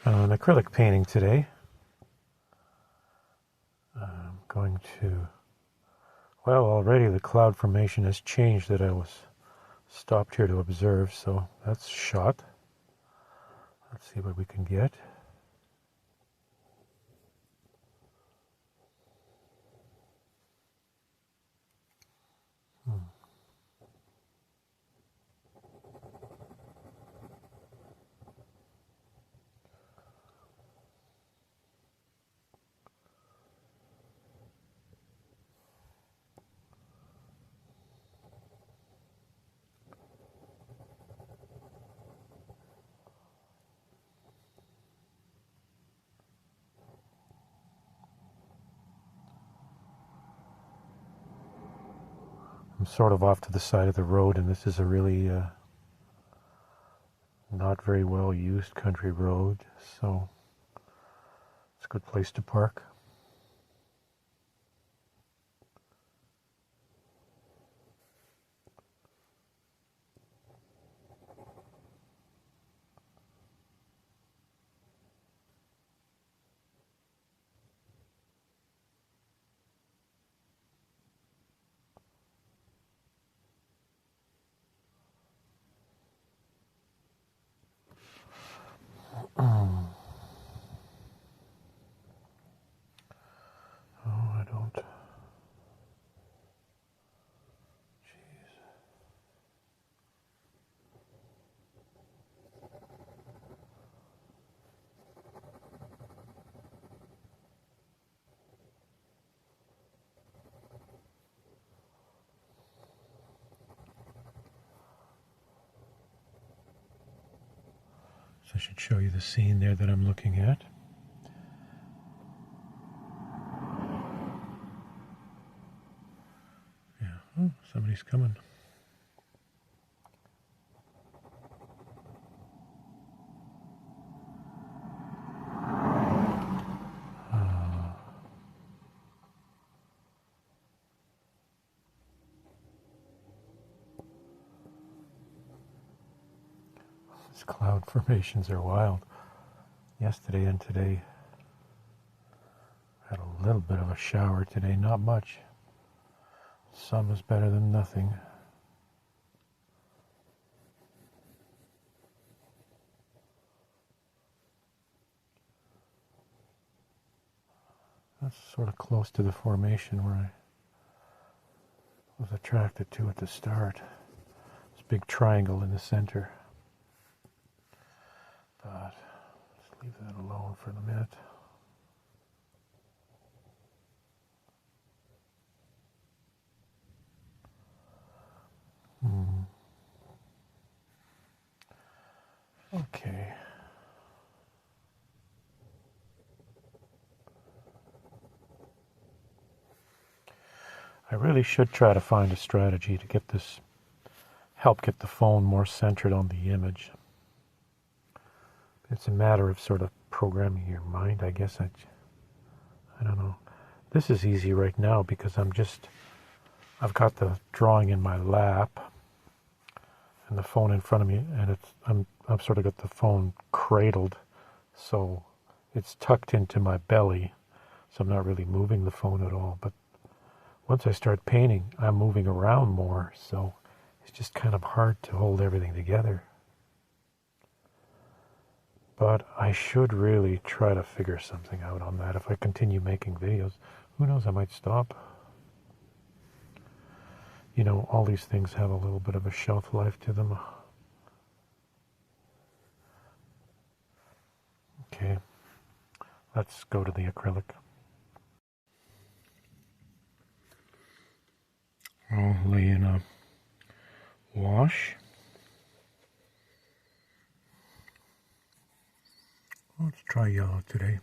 An acrylic painting today. I'm going to, well, already the cloud formation has changed that I was stopped here to observe, so that's shot. Let's see what we can get. I'm sort of off to the side of the road, and this is a really not very well used country road, so it's a good place to park. Oh, I don't. Jeez. So I should show you the scene there that I'm looking at. Yeah, oh, somebody's coming. These cloud formations are wild. Yesterday and today, had a little bit of a shower today, not much. Sun is better than nothing. That's sort of close to the formation where I was attracted to at the start. This big triangle in the center. But let's leave that alone for the minute. Okay. I really should try to find a strategy to get this, help get the phone more centered on the image. It's a matter of sort of programming your mind, I guess. I don't know. This is easy right now because I've got the drawing in my lap and the phone in front of me, and I've sort of got the phone cradled, so it's tucked into my belly, so I'm not really moving the phone at all. But once I start painting, I'm moving around more, so it's just kind of hard to hold everything together. But I should really try to figure something out on that. If I continue making videos, who knows, I might stop. You know, all these things have a little bit of a shelf life to them. Okay, let's go to the acrylic. I'll lay in a wash. Let's try yellow today.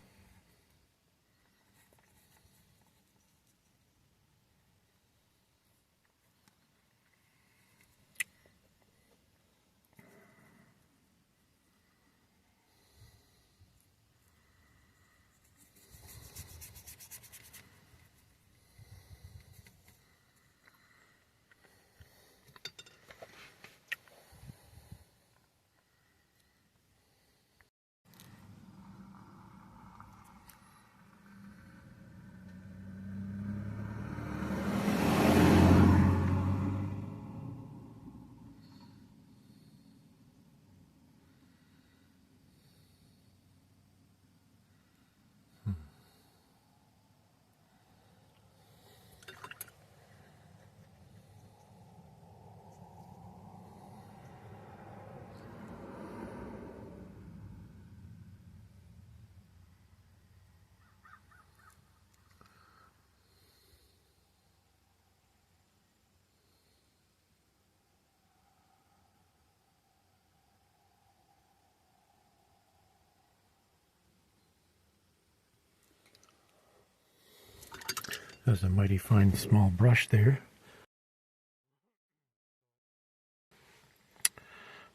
That's a mighty fine small brush there.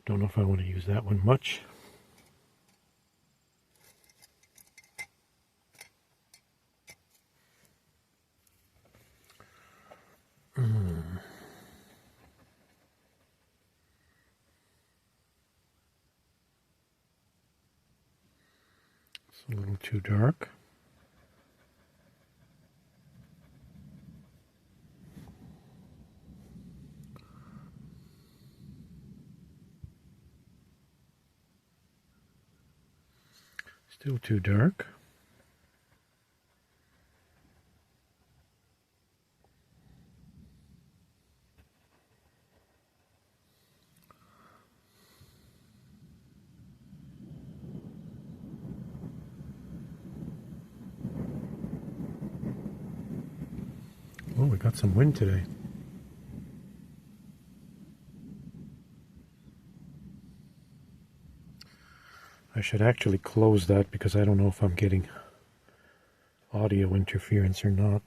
Don't know if I want to use that one much. It's a little too dark. Still too dark. Oh, we got some wind today. I should actually close that because I don't know if I'm getting audio interference or not.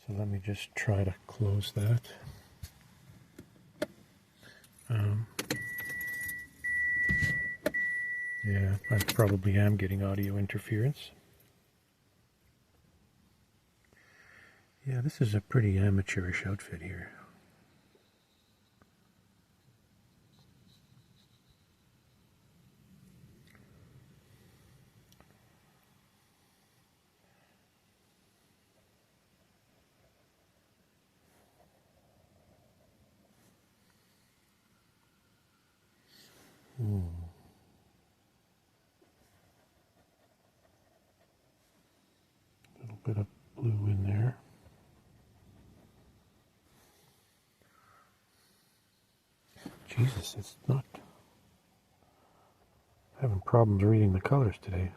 So let me just try to close that. Yeah, I probably am getting audio interference. Yeah, this is a pretty amateurish outfit here. A little bit of blue in there. Jesus, it's not having problems reading the colors today.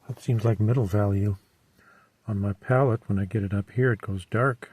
That seems like middle value. On my palette, when I get it up here, it goes dark.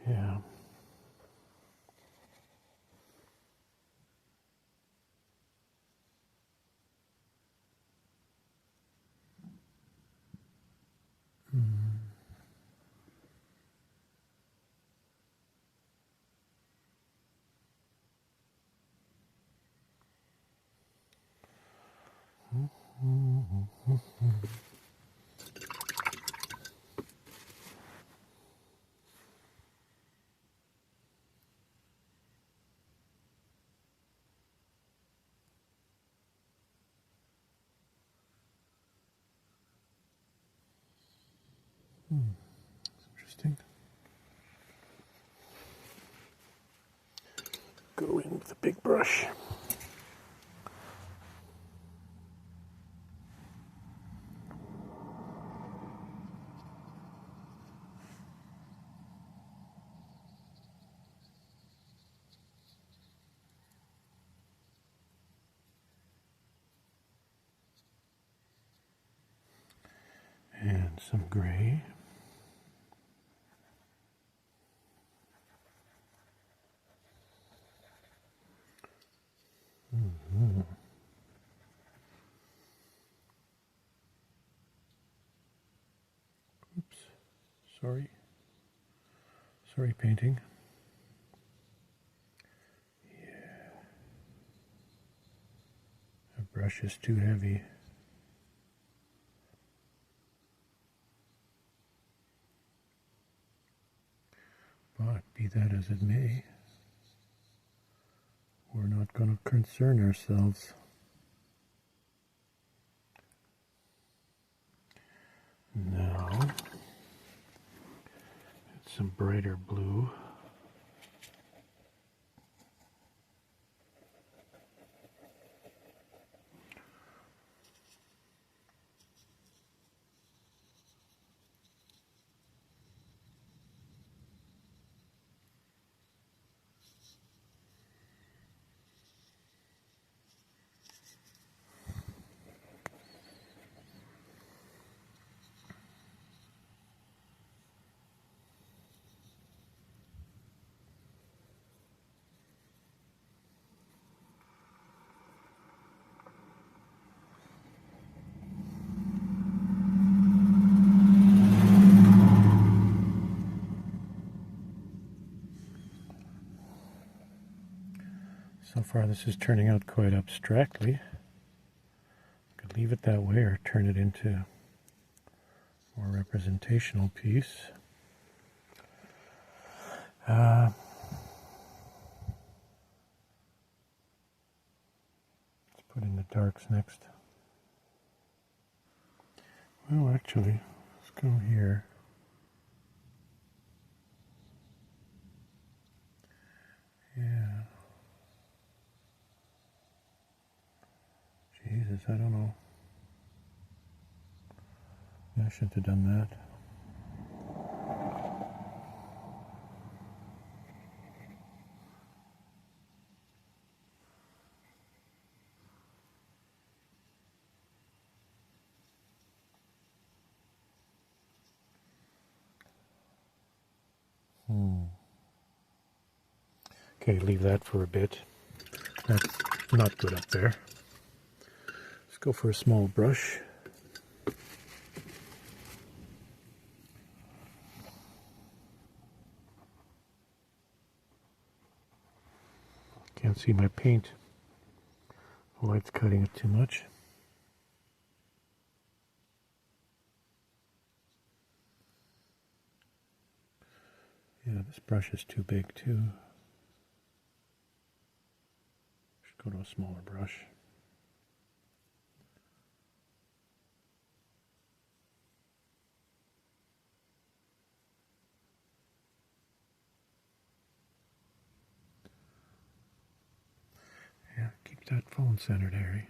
Yeah. Interesting. Go in with a big brush. And some gray. Mm-hmm. Oops. Sorry. Sorry, painting. Yeah. The brush is too heavy. But be that as it may, we're not going to concern ourselves. Now, it's some brighter blue. So far this is turning out quite abstractly. I could leave it that way or turn it into a more representational piece. Let's put in the darks next. Well, actually, let's go here. Yeah. Jesus, I don't know. Yeah, I shouldn't have done that. Okay, leave that for a bit. That's not good up there. Let's go for a small brush. Can't see my paint. The light's cutting it too much. Yeah, this brush is too big too. Should go to a smaller brush. Yeah, keep that phone centered, Harry.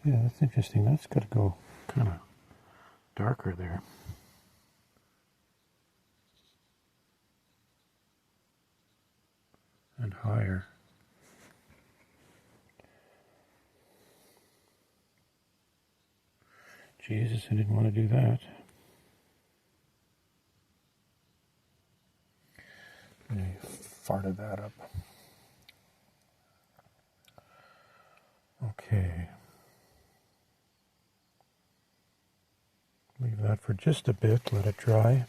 Yeah, that's interesting. That's got to go kind of darker there. And higher. Jesus, I didn't want to do that. I farted that up. Okay. Leave that for just a bit, let it dry.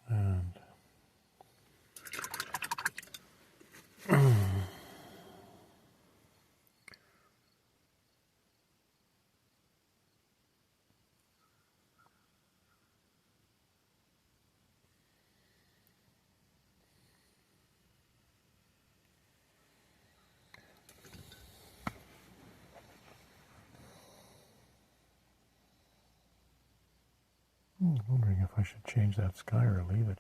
And I'm wondering if I should change that sky or leave it.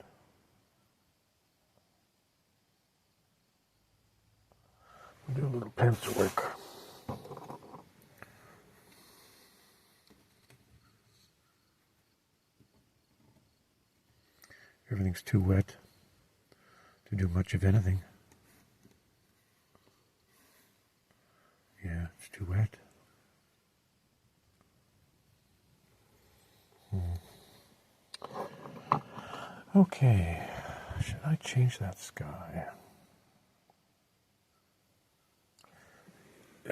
We'll do a little pencil work. Everything's too wet to do much of anything. Yeah, it's too wet. Okay, should I change that sky?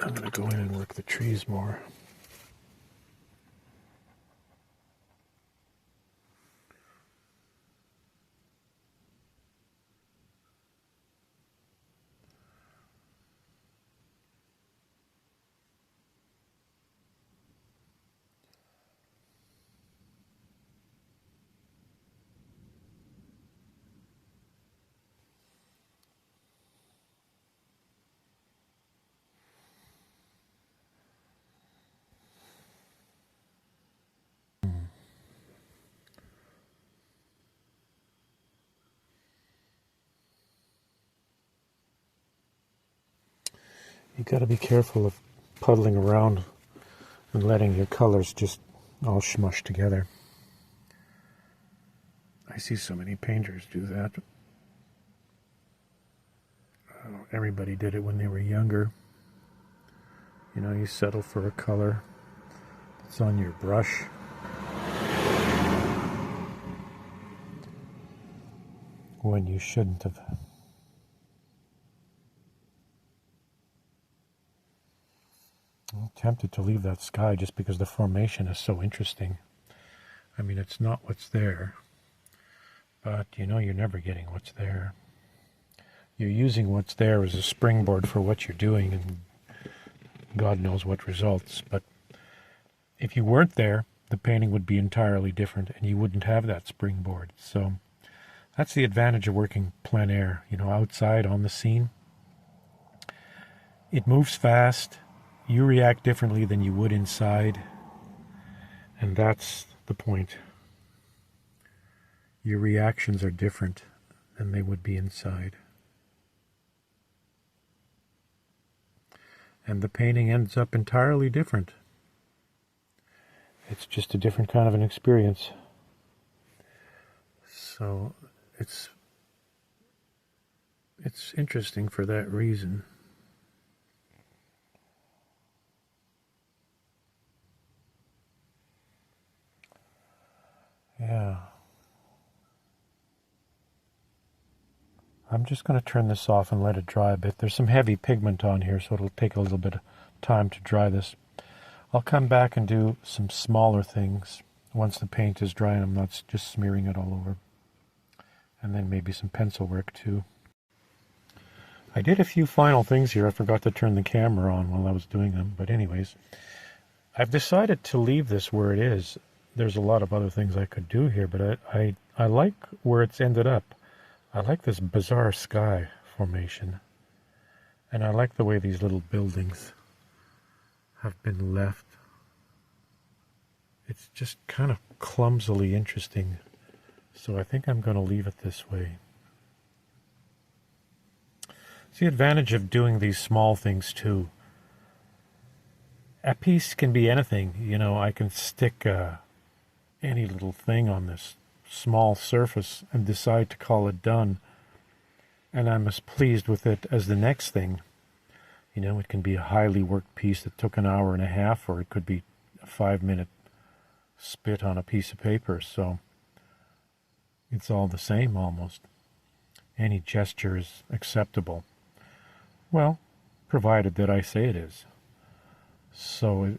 I'm going to go in and work the trees more. You got to be careful of puddling around and letting your colors just all smush together. I see so many painters do that. Everybody did it when they were younger. You know, you settle for a color that's on your brush. When you shouldn't have. I'm tempted to leave that sky just because the formation is so interesting. I mean, it's not what's there, but you know you're never getting what's there. You're using what's there as a springboard for what you're doing, and God knows what results. But if you weren't there, the painting would be entirely different, and you wouldn't have that springboard. So that's the advantage of working plein air, you know, outside on the scene. It moves fast. You react differently than you would inside, and that's the point. Your reactions are different than they would be inside. And the painting ends up entirely different. It's just a different kind of an experience. So it's interesting for that reason. Yeah. I'm just going to turn this off and let it dry a bit. There's some heavy pigment on here, so it'll take a little bit of time to dry this. I'll come back and do some smaller things once the paint is dry and I'm not just smearing it all over. And then maybe some pencil work too. I did a few final things here. I forgot to turn the camera on while I was doing them. But anyways, I've decided to leave this where it is. There's a lot of other things I could do here, but I like where it's ended up. I like this bizarre sky formation. And I like the way these little buildings have been left. It's just kind of clumsily interesting. So I think I'm going to leave it this way. It's the advantage of doing these small things too. A piece can be anything. You know, I can stick any little thing on this small surface and decide to call it done. And I'm as pleased with it as the next thing. You know, it can be a highly worked piece that took an hour and a half, or it could be a 5-minute spit on a piece of paper. So it's all the same almost. Any gesture is acceptable. Well, provided that I say it is. So,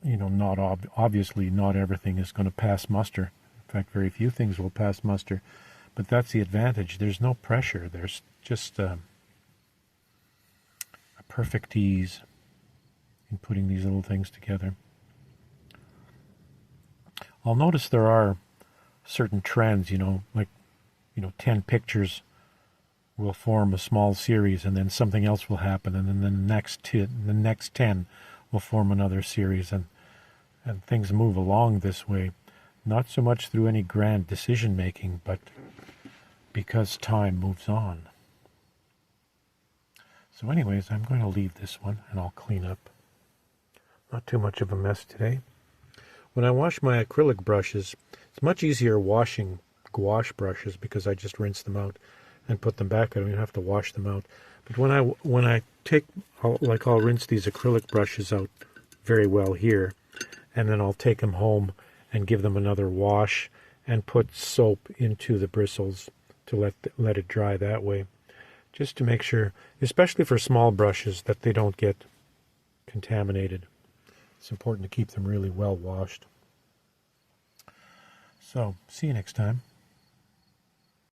you know, obviously not everything is going to pass muster. In fact, very few things will pass muster. But that's the advantage. There's no pressure. There's just a perfect ease in putting these little things together. I'll notice there are certain trends, you know, like, 10 pictures will form a small series, and then something else will happen, and then the next 10 will form another series, and things move along this way. Not so much through any grand decision making, but because time moves on. So anyways, I'm going to leave this one and I'll clean up. Not too much of a mess today. When I wash my acrylic brushes, it's much easier washing gouache brushes because I just rinse them out and put them back. I don't even have to wash them out. But when I I'll rinse these acrylic brushes out very well here, and then I'll take them home and give them another wash and put soap into the bristles to let it dry that way, just to make sure, especially for small brushes, that they don't get contaminated. It's important to keep them really well washed. So, see you next time.